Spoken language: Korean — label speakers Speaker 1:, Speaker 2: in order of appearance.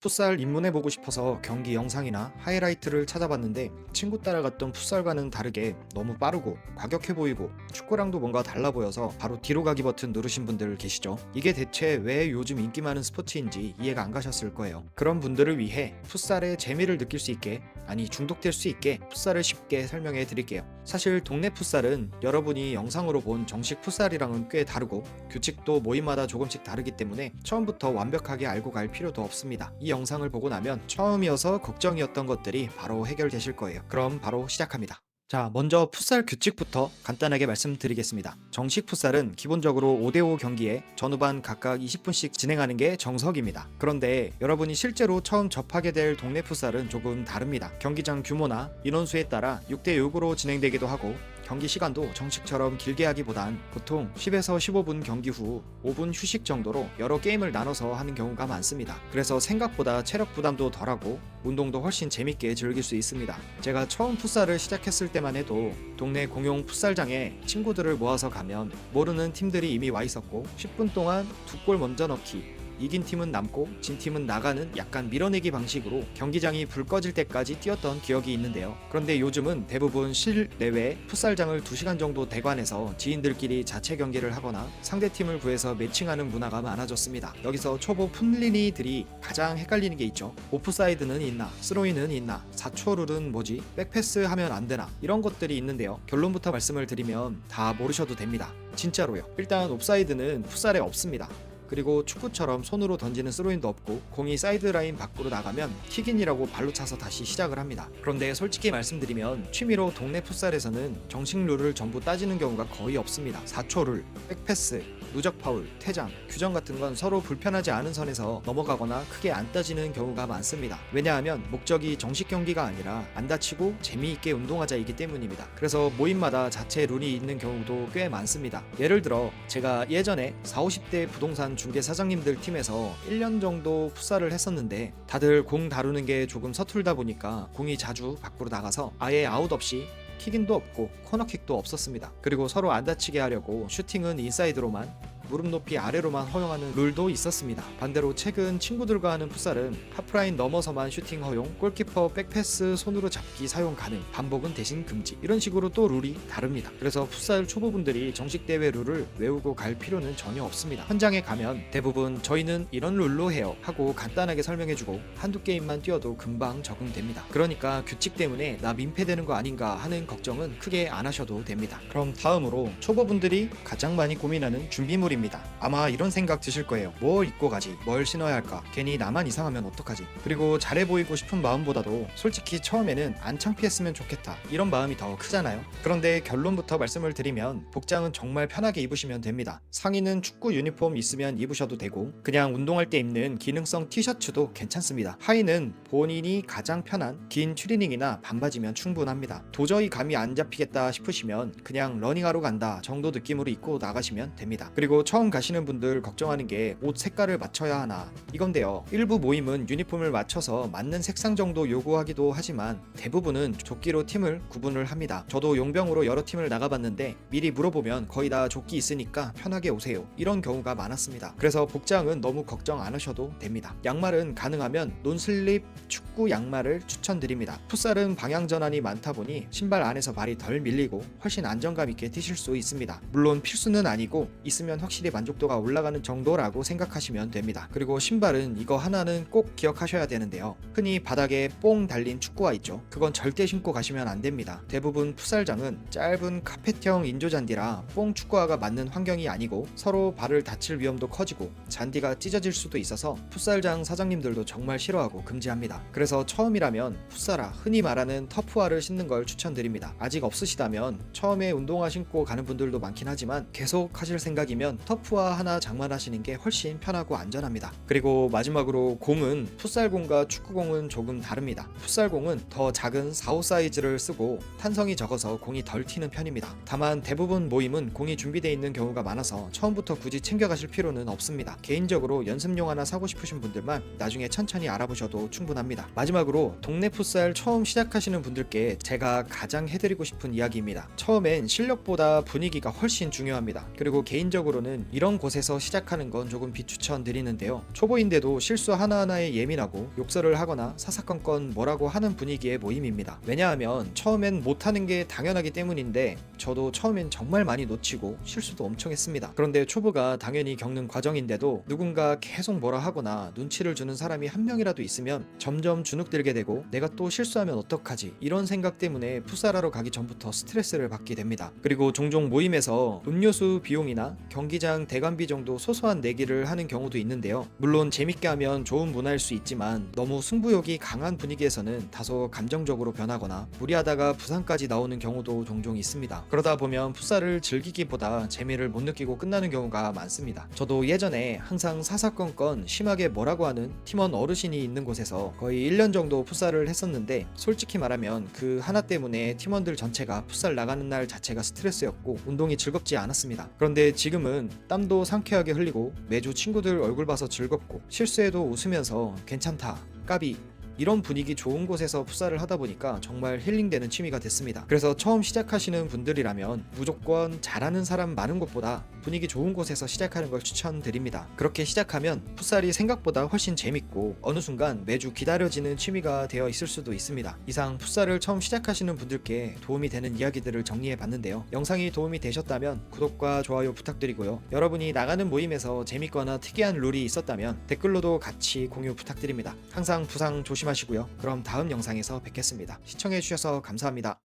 Speaker 1: 풋살 입문해보고 싶어서 경기 영상이나 하이라이트를 찾아봤는데 친구 따라갔던 풋살과는 다르게 너무 빠르고 과격해 보이고 축구랑도 뭔가 달라 보여서 바로 뒤로 가기 버튼 누르신 분들 계시죠? 이게 대체 왜 요즘 인기 많은 스포츠인지 이해가 안 가셨을 거예요. 그런 분들을 위해 풋살의 재미를 느낄 수 있게, 아니 중독될 수 있게 풋살을 쉽게 설명해 드릴게요. 사실 동네 풋살은 여러분이 영상으로 본 정식 풋살이랑은 꽤 다르고 규칙도 모임마다 조금씩 다르기 때문에 처음부터 완벽하게 알고 갈 필요도 없습니다. 이 영상을 보고 나면 처음이어서 걱정이었던 것들이 바로 해결되실 거예요. 그럼 바로 시작합니다. 자, 먼저 풋살 규칙부터 간단하게 말씀드리겠습니다. 정식 풋살은 기본적으로 5대5 경기에 전후반 각각 20분씩 진행하는 게 정석입니다. 그런데 여러분이 실제로 처음 접하게 될 동네 풋살은 조금 다릅니다. 경기장 규모나 인원수에 따라 6대6으로 진행되기도 하고 경기 시간도 정식처럼 길게 하기보단 보통 10에서 15분 경기 후 5분 휴식 정도로 여러 게임을 나눠서 하는 경우가 많습니다. 그래서 생각보다 체력 부담도 덜하고 운동도 훨씬 재밌게 즐길 수 있습니다. 제가 처음 풋살을 시작했을 때만 해도 동네 공용 풋살장에 친구들을 모아서 가면 모르는 팀들이 이미 와 있었고 10분 동안 2골 먼저 넣기, 이긴 팀은 남고 진 팀은 나가는 약간 밀어내기 방식으로 경기장이 불 꺼질 때까지 뛰었던 기억이 있는데요. 그런데 요즘은 대부분 실내외 풋살장을 2시간 정도 대관해서 지인들끼리 자체 경기를 하거나 상대팀을 구해서 매칭하는 문화가 많아졌습니다. 여기서 초보 풋리니들이 가장 헷갈리는 게 있죠. 오프사이드는 있나, 스로이는 있나, 4초 룰은 뭐지, 백패스 하면 안 되나, 이런 것들이 있는데요. 결론부터 말씀을 드리면 다 모르셔도 됩니다. 진짜로요. 일단 옵사이드는 풋살에 없습니다. 그리고 축구처럼 손으로 던지는 스로인도 없고 공이 사이드라인 밖으로 나가면 킥인이라고 발로 차서 다시 시작을 합니다. 그런데 솔직히 말씀드리면 취미로 동네 풋살에서는 정식 룰을 전부 따지는 경우가 거의 없습니다. 4초 룰, 백패스, 누적 파울, 퇴장, 규정 같은 건 서로 불편하지 않은 선에서 넘어가거나 크게 안 따지는 경우가 많습니다. 왜냐하면 목적이 정식 경기가 아니라 안 다치고 재미있게 운동하자이기 때문입니다. 그래서 모임마다 자체 룰이 있는 경우도 꽤 많습니다. 예를 들어 제가 예전에 40, 50대 부동산 중개 사장님들 팀에서 1년 정도 풋살을 했었는데 다들 공 다루는 게 조금 서툴다 보니까 공이 자주 밖으로 나가서 아예 아웃 없이 킥인도 없고 코너킥도 없었습니다. 그리고 서로 안 다치게 하려고 슈팅은 인사이드로만, 무릎 높이 아래로만 허용하는 룰도 있었습니다. 반대로 최근 친구들과 하는 풋살은 하프라인 넘어서만 슈팅 허용, 골키퍼 백패스 손으로 잡기 사용 가능, 반복은 대신 금지, 이런 식으로 또 룰이 다릅니다. 그래서 풋살 초보분들이 정식 대회 룰을 외우고 갈 필요는 전혀 없습니다. 현장에 가면 대부분 저희는 이런 룰로 해요 하고 간단하게 설명해주고 한두 게임만 뛰어도 금방 적응됩니다. 그러니까 규칙 때문에 나 민폐되는 거 아닌가 하는 걱정은 크게 안 하셔도 됩니다. 그럼 다음으로 초보분들이 가장 많이 고민하는 준비물입니다. 아마 이런 생각 드실 거예요. 뭘 입고 가지? 뭘 신어야 할까? 괜히 나만 이상하면 어떡하지? 그리고 잘해 보이고 싶은 마음보다도 솔직히 처음에는 안 창피했으면 좋겠다, 이런 마음이 더 크잖아요. 그런데 결론부터 말씀을 드리면 복장은 정말 편하게 입으시면 됩니다. 상의는 축구 유니폼 있으면 입으셔도 되고 그냥 운동할 때 입는 기능성 티셔츠도 괜찮습니다. 하의는 본인이 가장 편한 긴 추리닝이나 반바지면 충분합니다. 도저히 감이 안 잡히겠다 싶으시면 그냥 러닝하러 간다 정도 느낌으로 입고 나가시면 됩니다. 그리고 처음 가시는 분들 걱정하는 게 옷 색깔을 맞춰야 하나, 이건데요. 일부 모임은 유니폼을 맞춰서 맞는 색상 정도 요구하기도 하지만 대부분은 조끼로 팀을 구분을 합니다. 저도 용병으로 여러 팀을 나가봤는데 미리 물어보면 거의 다 조끼 있으니까 편하게 오세요, 이런 경우가 많았습니다. 그래서 복장은 너무 걱정 안 하셔도 됩니다. 양말은 가능하면 논슬립 축구 양말을 추천드립니다. 풋살은 방향 전환이 많다 보니 신발 안에서 발이 덜 밀리고 훨씬 안정감 있게 뛰실 수 있습니다. 물론 필수는 아니고 있으면 확실히 만족도가 올라가는 정도라고 생각하시면 됩니다. 그리고 신발은 이거 하나는 꼭 기억하셔야 되는데요. 흔히 바닥에 뽕 달린 축구화 있죠. 그건 절대 신고 가시면 안 됩니다. 대부분 풋살장은 짧은 카펫형 인조잔디라 뽕 축구화가 맞는 환경이 아니고 서로 발을 다칠 위험도 커지고 잔디가 찢어질 수도 있어서 풋살장 사장님들도 정말 싫어하고 금지합니다. 그래서 처음이라면 풋사라, 흔히 말하는 터프화를 신는 걸 추천드립니다. 아직 없으시다면 처음에 운동화 신고 가는 분들도 많긴 하지만 계속 하실 생각이면 터프화 하나 장만하시는 게 훨씬 편하고 안전합니다. 그리고 마지막으로 공은 풋살공과 축구공은 조금 다릅니다. 풋살공은 더 작은 4호 사이즈를 쓰고 탄성이 적어서 공이 덜 튀는 편입니다. 다만 대부분 모임은 공이 준비되어 있는 경우가 많아서 처음부터 굳이 챙겨가실 필요는 없습니다. 개인적으로 연습용 하나 사고 싶으신 분들만 나중에 천천히 알아보셔도 충분합니다. 마지막으로 동네 풋살 처음 시작하시는 분들께 제가 가장 해드리고 싶은 이야기입니다. 처음엔 실력보다 분위기가 훨씬 중요합니다. 그리고 개인적으로는 개인적으로는 이런 곳에서 시작하는 건 조금 비추천드리는데요. 초보인데도 실수 하나하나에 예민하고 욕설을 하거나 사사건건 뭐라고 하는 분위기의 모임입니다. 왜냐하면 처음엔 못하는 게 당연하기 때문인데 저도 처음엔 정말 많이 놓치고 실수도 엄청 했습니다. 그런데 초보가 당연히 겪는 과정인데도 누군가 계속 뭐라 하거나 눈치를 주는 사람이 한 명이라도 있으면 점점 주눅들게 되고 내가 또 실수하면 어떡하지 이런 생각 때문에 풋살하러 가기 전부터 스트레스를 받게 됩니다. 그리고 종종 모임에서 음료수 비용이나 경기장 대관비 정도 소소한 내기를 하는 경우도 있는데요. 물론 재밌게 하면 좋은 문화일 수 있지만 너무 승부욕이 강한 분위기에서는 다소 감정적으로 변하거나 무리하다가 부상까지 나오는 경우도 종종 있습니다. 그러다 보면 풋살을 즐기기보다 재미를 못 느끼고 끝나는 경우가 많습니다. 저도 예전에 항상 사사건건 심하게 뭐라고 하는 팀원 어르신이 있는 곳에서 거의 1년 정도 풋살을 했었는데 솔직히 말하면 그 하나 때문에 팀원들 전체가 풋살 나가는 날 자체가 스트레스였고 운동이 즐겁지 않았습니다. 그런데 지금은 땀도 상쾌하게 흘리고 매주 친구들 얼굴 봐서 즐겁고 실수해도 웃으면서 괜찮다, 까비 이런 분위기 좋은 곳에서 풋살을 하다 보니까 정말 힐링되는 취미가 됐습니다. 그래서 처음 시작하시는 분들이라면 무조건 잘하는 사람 많은 곳보다 분위기 좋은 곳에서 시작하는 걸 추천드립니다. 그렇게 시작하면 풋살이 생각보다 훨씬 재밌고 어느 순간 매주 기다려지는 취미가 되어 있을 수도 있습니다. 이상 풋살을 처음 시작하시는 분들께 도움이 되는 이야기들을 정리해 봤는데요. 영상이 도움이 되셨다면 구독과 좋아요 부탁드리고요. 여러분이 나가는 모임에서 재밌거나 특이한 룰이 있었다면 댓글로도 같이 공유 부탁드립니다. 항상 부상 조심하시고요. 그럼 다음 영상에서 뵙겠습니다. 시청해주셔서 감사합니다.